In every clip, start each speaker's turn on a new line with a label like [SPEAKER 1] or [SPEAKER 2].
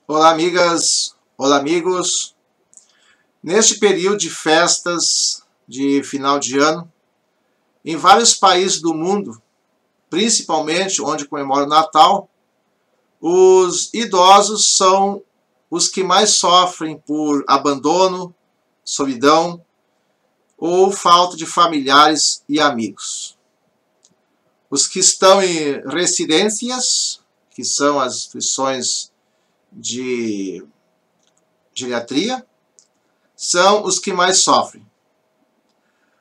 [SPEAKER 1] Olá, amigas, olá, amigos. Neste período de festas de final de ano, em vários países do mundo, principalmente onde comemora o Natal, os idosos são os que mais sofrem por abandono, solidão ou falta de familiares e amigos. Os que estão em residências, que são as instituições de geriatria, são os que mais sofrem.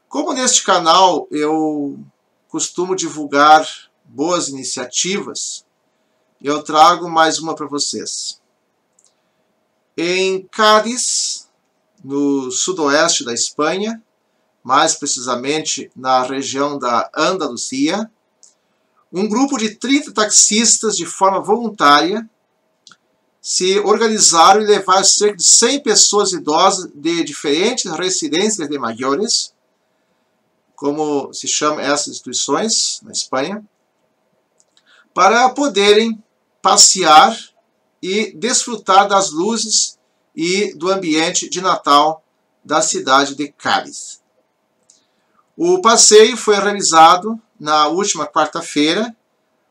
[SPEAKER 1] Como neste canal eu costumo divulgar boas iniciativas, eu trago mais uma para vocês. Em Cádiz, no sudoeste da Espanha, mais precisamente na região da Andalucia, um grupo de 30 taxistas de forma voluntária se organizaram e levaram cerca de 100 pessoas idosas de diferentes residências de maiores, como se chamam essas instituições na Espanha, para poderem passear e desfrutar das luzes e do ambiente de Natal da cidade de Cádiz. O passeio foi realizado na última quarta-feira,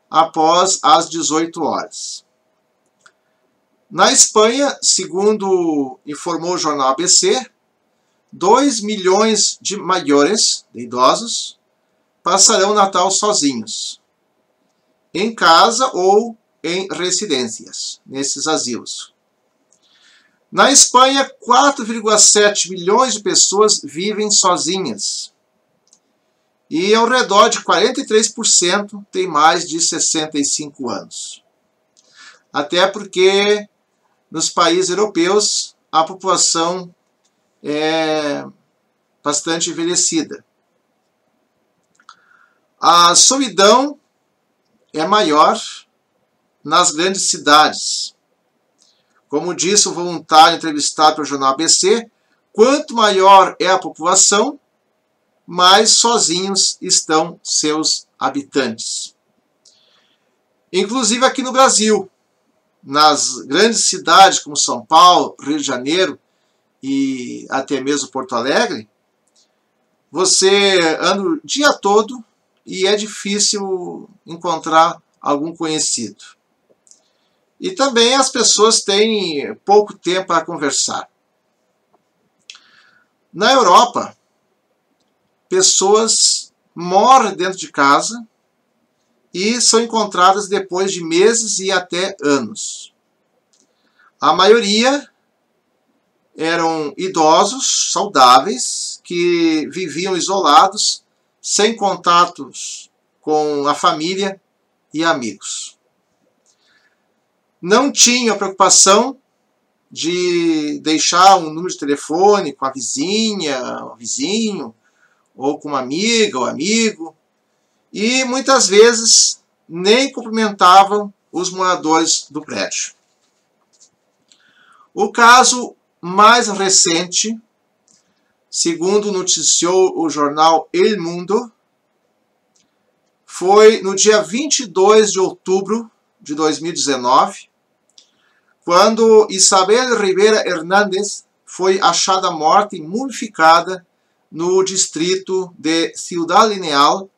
[SPEAKER 1] após as 18 horas. Na Espanha, segundo informou o jornal ABC, 2 milhões de maiores, de idosos, passarão o Natal sozinhos, em casa ou em residências, nesses asilos. Na Espanha, 4,7 milhões de pessoas vivem sozinhas, e ao redor de 43% têm mais de 65 anos. Até porque nos países europeus a população é bastante envelhecida. A solidão é maior nas grandes cidades. Como disse o voluntário entrevistado pelo jornal ABC, quanto maior é a população, mais sozinhos estão seus habitantes. Inclusive aqui no Brasil, nas grandes cidades como São Paulo, Rio de Janeiro e até mesmo Porto Alegre, você anda o dia todo e é difícil encontrar algum conhecido. E também as pessoas têm pouco tempo para conversar. Na Europa, pessoas morrem dentro de casa e são encontradas depois de meses e até anos. A maioria eram idosos, saudáveis, que viviam isolados, sem contatos com a família e amigos. Não tinham a preocupação de deixar um número de telefone com a vizinha, o vizinho, ou com uma amiga ou amigo, e muitas vezes nem cumprimentavam os moradores do prédio. O caso mais recente, segundo noticiou o jornal El Mundo, foi no dia 22 de outubro de 2019, quando Isabel Rivera Hernández foi achada morta e mumificada no distrito de Ciudad Lineal,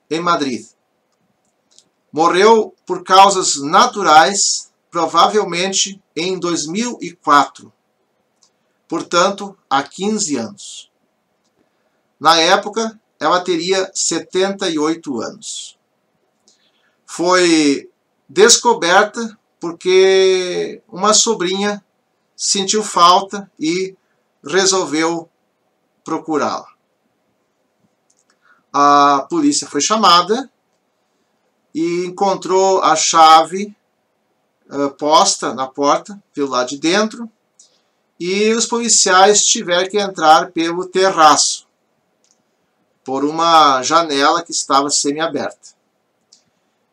[SPEAKER 1] em Madrid. Morreu por causas naturais, provavelmente em 2004, portanto, há 15 anos. Na época, ela teria 78 anos. Foi descoberta porque uma sobrinha sentiu falta e resolveu procurá-la. A polícia foi chamada e encontrou a chave posta na porta pelo lado de dentro, e os policiais tiveram que entrar pelo terraço, por uma janela que estava semi-aberta.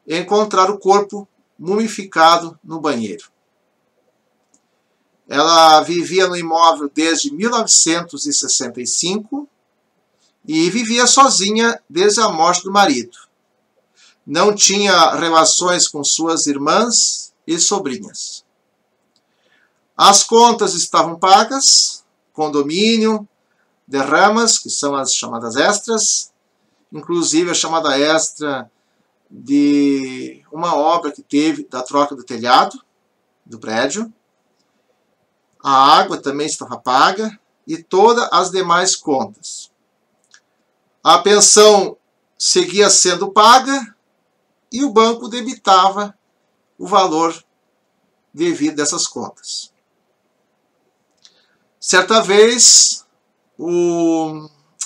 [SPEAKER 1] Encontraram o corpo mumificado no banheiro. Ela vivia no imóvel desde 1965 e vivia sozinha desde a morte do marido. Não tinha relações com suas irmãs e sobrinhas. As contas estavam pagas, condomínio, derramas, que são as chamadas extras, inclusive a chamada extra de uma obra que teve da troca do telhado do prédio. A água também estava paga e todas as demais contas. A pensão seguia sendo paga e o banco debitava o valor devido dessas contas. Certa vez,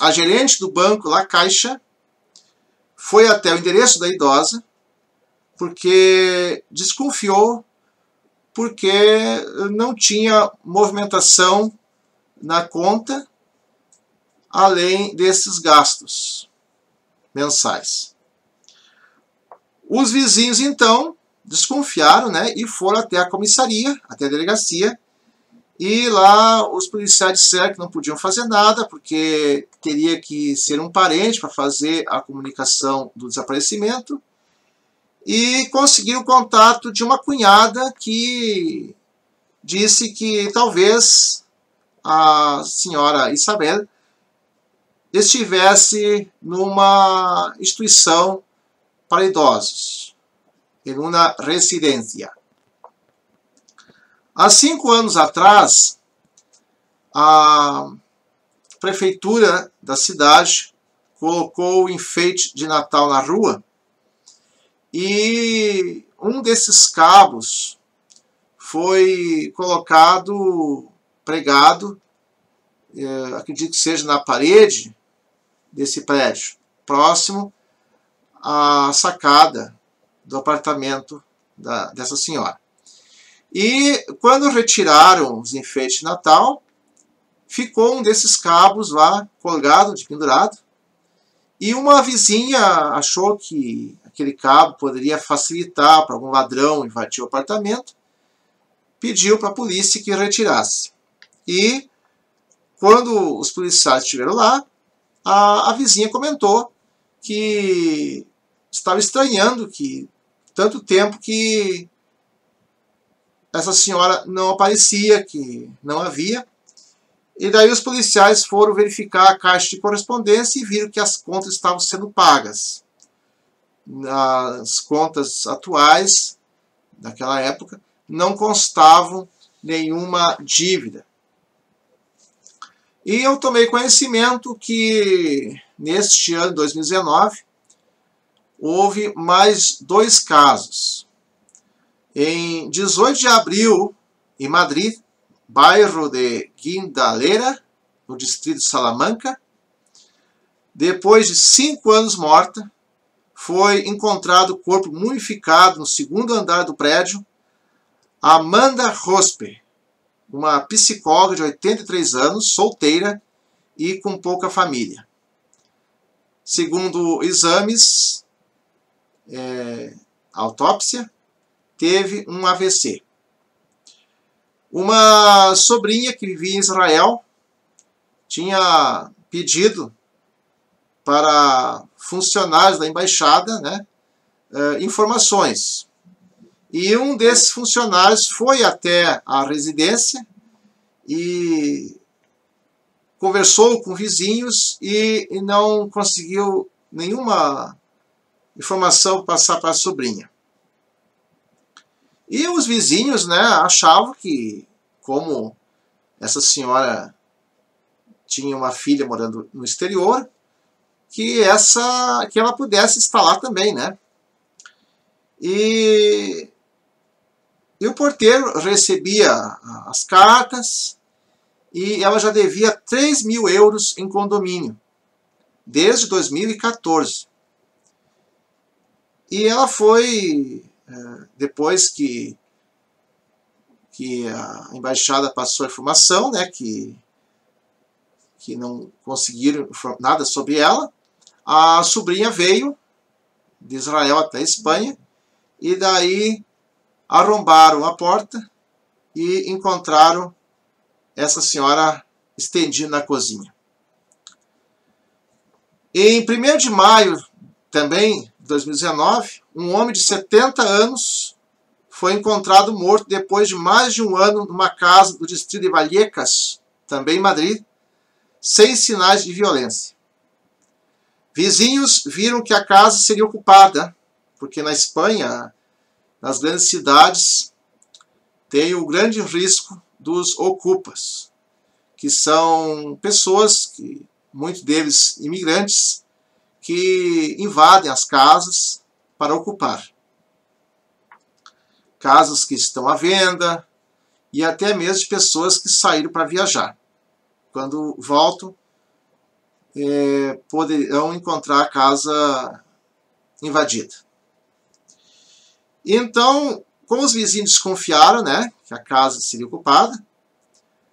[SPEAKER 1] a gerente do banco, lá Caixa, foi até o endereço da idosa porque desconfiou, porque não tinha movimentação na conta além desses gastos mensais. Os vizinhos, então, desconfiaram, né, e foram até a comissaria, até a delegacia, e lá os policiais disseram que não podiam fazer nada, porque teria que ser um parente para fazer a comunicação do desaparecimento, e conseguiram o contato de uma cunhada que disse que talvez a senhora Isabel estivesse numa instituição para idosos, em uma residência. Há 5 anos atrás, a prefeitura da cidade colocou o enfeite de Natal na rua e um desses cabos foi colocado, pregado, acredito que seja na parede desse prédio, próximo à sacada do apartamento dessa senhora. E quando retiraram os enfeites de Natal, ficou um desses cabos lá colgado, pendurado, e uma vizinha achou que aquele cabo poderia facilitar para algum ladrão invadir o apartamento, pediu para a polícia que retirasse. E quando os policiais estiveram lá, a vizinha comentou que estava estranhando que tanto tempo que essa senhora não aparecia, que não havia. E daí os policiais foram verificar a caixa de correspondência e viram que as contas estavam sendo pagas. Nas contas atuais, daquela época, não constavam nenhuma dívida. E eu tomei conhecimento que neste ano, 2019, houve mais 2 casos. Em 18 de abril, em Madrid, bairro de Guindalera, no distrito de Salamanca, depois de 5 anos morta, foi encontrado o corpo mumificado no 2º andar do prédio, Amanda Rospe, uma psicóloga de 83 anos, solteira e com pouca família. Segundo exames, autópsia, teve um AVC. Uma sobrinha que vivia em Israel tinha pedido para funcionários da embaixada, né, informações. E um desses funcionários foi até a residência e conversou com vizinhos e não conseguiu nenhuma informação passar para a sobrinha. E os vizinhos, né, achavam que, como essa senhora tinha uma filha morando no exterior, que ela pudesse estar lá também, né? E o porteiro recebia as cartas e ela já devia 3.000 euros em condomínio, desde 2014. E ela foi, depois que a embaixada passou a informação, né, que não conseguiram nada sobre ela, a sobrinha veio de Israel até a Espanha e daí arrombaram a porta e encontraram essa senhora estendida na cozinha. Em 1º de maio, também, de 2019, um homem de 70 anos foi encontrado morto depois de mais de um ano numa casa do distrito de Vallecas, também em Madrid, sem sinais de violência. Vizinhos viram que a casa seria ocupada, porque na Espanha, nas grandes cidades, tem o grande risco dos ocupas, que são pessoas, muitos deles imigrantes, que invadem as casas para ocupar. Casas que estão à venda e até mesmo de pessoas que saíram para viajar. Quando voltam, poderão encontrar a casa invadida. Então, como os vizinhos desconfiaram, né, que a casa seria ocupada,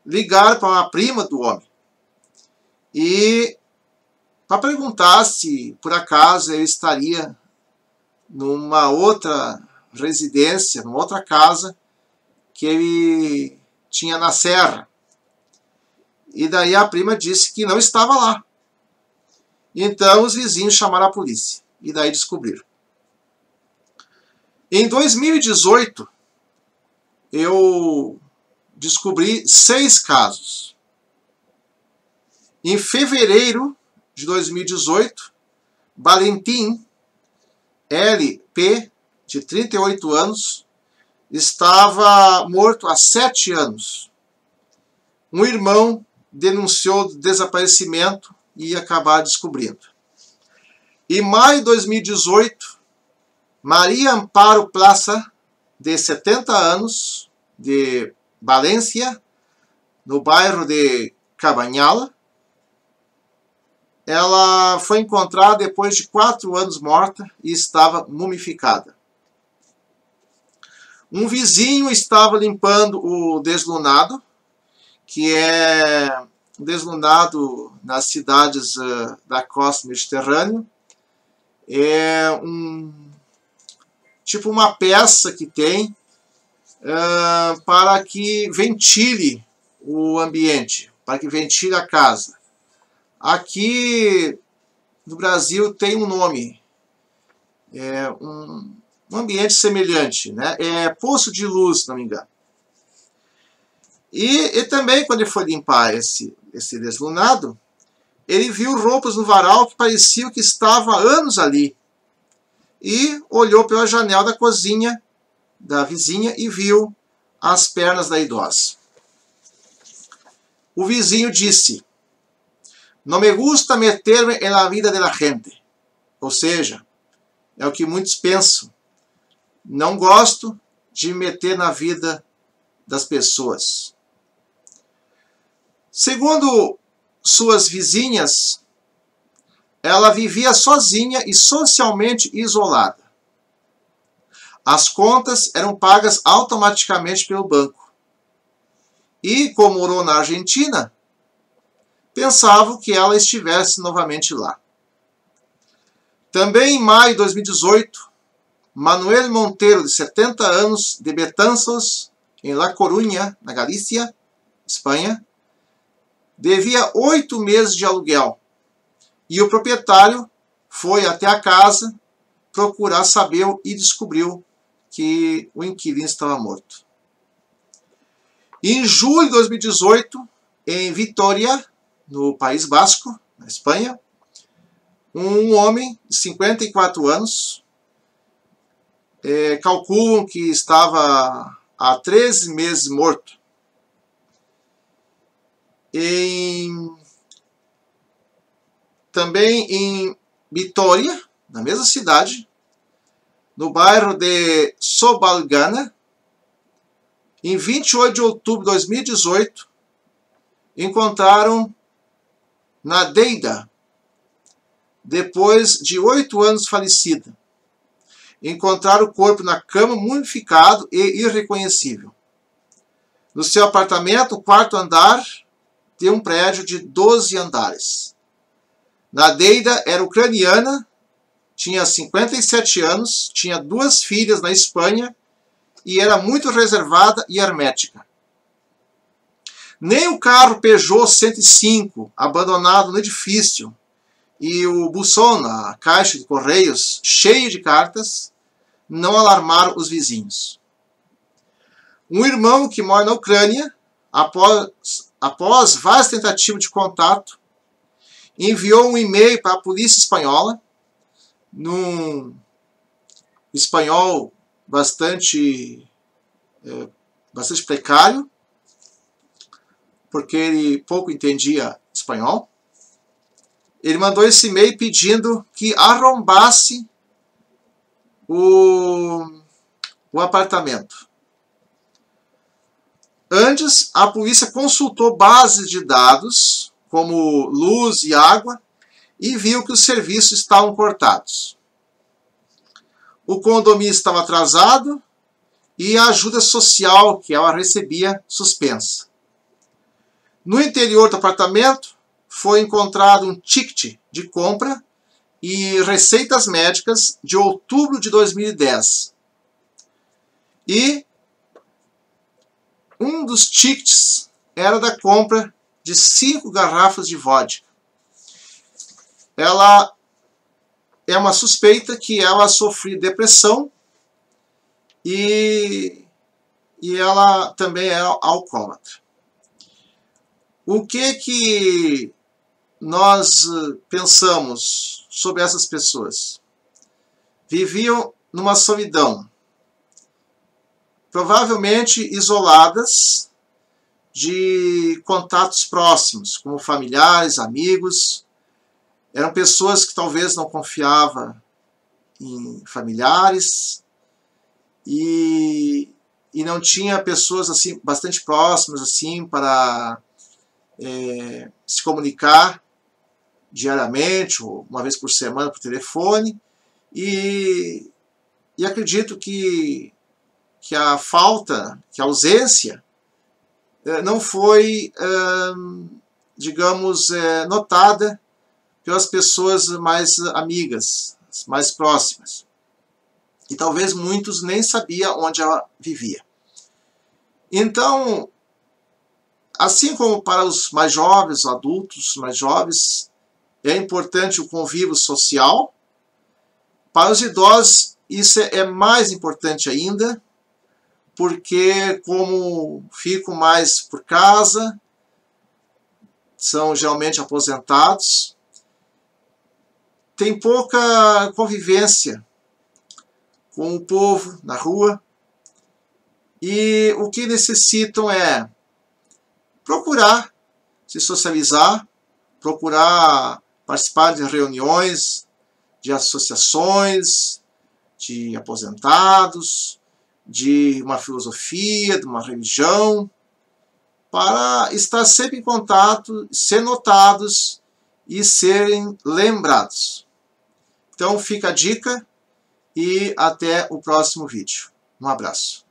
[SPEAKER 1] ligaram para uma prima do homem e para perguntar se por acaso ele estaria numa outra residência, numa outra casa que ele tinha na serra. E daí a prima disse que não estava lá. Então os vizinhos chamaram a polícia e daí descobriram. Em 2018, eu descobri 6 casos. Em fevereiro de 2018, Valentim LP, de 38 anos, estava morto há 7 anos. Um irmão denunciou o desaparecimento e ia acabar descobrindo. Em maio de 2018, Maria Amparo Plaza, de 70 anos, de Valência, no bairro de Cabanhala, ela foi encontrada depois de 4 anos morta e estava mumificada. Um vizinho estava limpando o deslunado, que é deslunado nas cidades da costa mediterrânea. É tipo uma peça que tem para que ventile o ambiente, para que ventile a casa. Aqui no Brasil tem um nome, um ambiente semelhante, né? É poço de luz, se não me engano. E também, quando ele foi limpar esse deslunado, ele viu roupas no varal que pareciam que estavam há anos ali. E olhou pela janela da cozinha da vizinha e viu as pernas da idosa. O vizinho disse: "Não me gusta meter-me en la vida de la gente." Ou seja, é o que muitos pensam. Não gosto de me meter na vida das pessoas. Segundo suas vizinhas, ela vivia sozinha e socialmente isolada. As contas eram pagas automaticamente pelo banco. E, como morou na Argentina, pensavam que ela estivesse novamente lá. Também em maio de 2018, Manuel Monteiro, de 70 anos, de Betanzos, em La Coruña, na Galícia, Espanha, devia 8 meses de aluguel. E o proprietário foi até a casa procurar saber e descobriu que o inquilino estava morto. Em julho de 2018, em Vitória, no País Basco, na Espanha, um homem de 54 anos, calculam que estava há 13 meses morto. Também em Vitória, na mesma cidade, no bairro de Sobalgana, em 28 de outubro de 2018, encontraram Nadeida, depois de 8 anos falecida. Encontraram o corpo na cama, mumificado e irreconhecível. No seu apartamento, o 4º andar de um prédio de 12 andares. Nadeida era ucraniana, tinha 57 anos, tinha 2 filhas na Espanha e era muito reservada e hermética. Nem o carro Peugeot 105, abandonado no edifício, e o buzón, a caixa de correios, cheio de cartas, não alarmaram os vizinhos. Um irmão que mora na Ucrânia, após várias tentativas de contato, enviou um e-mail para a polícia espanhola, num espanhol bastante precário, porque ele pouco entendia espanhol. Ele mandou esse e-mail pedindo que arrombasse o apartamento. Antes, a polícia consultou bases de dados, como luz e água, e viu que os serviços estavam cortados. O condomínio estava atrasado e a ajuda social que ela recebia suspensa. No interior do apartamento foi encontrado um ticket de compra e receitas médicas de outubro de 2010. E um dos tickets era da compra de 5 garrafas de vodka. Ela é uma suspeita que ela sofreu depressão e ela também é alcoólatra. O que nós pensamos sobre essas pessoas? Viviam numa solidão, provavelmente isoladas de contatos próximos, como familiares, amigos. Eram pessoas que talvez não confiavam em familiares e não tinha pessoas assim bastante próximas assim para se comunicar diariamente ou uma vez por semana por telefone. E acredito que a falta, que a ausência não foi, digamos, notada pelas pessoas mais amigas, mais próximas. E talvez muitos nem sabiam onde ela vivia. Então, assim como para os mais jovens, adultos mais jovens, é importante o convívio social, para os idosos isso é mais importante ainda, porque como ficam mais por casa, são geralmente aposentados, tem pouca convivência com o povo na rua, e o que necessitam é procurar se socializar, procurar participar de reuniões, de associações, de aposentados, de uma filosofia, de uma religião, para estar sempre em contato, ser notados e serem lembrados. Então fica a dica e até o próximo vídeo. Um abraço.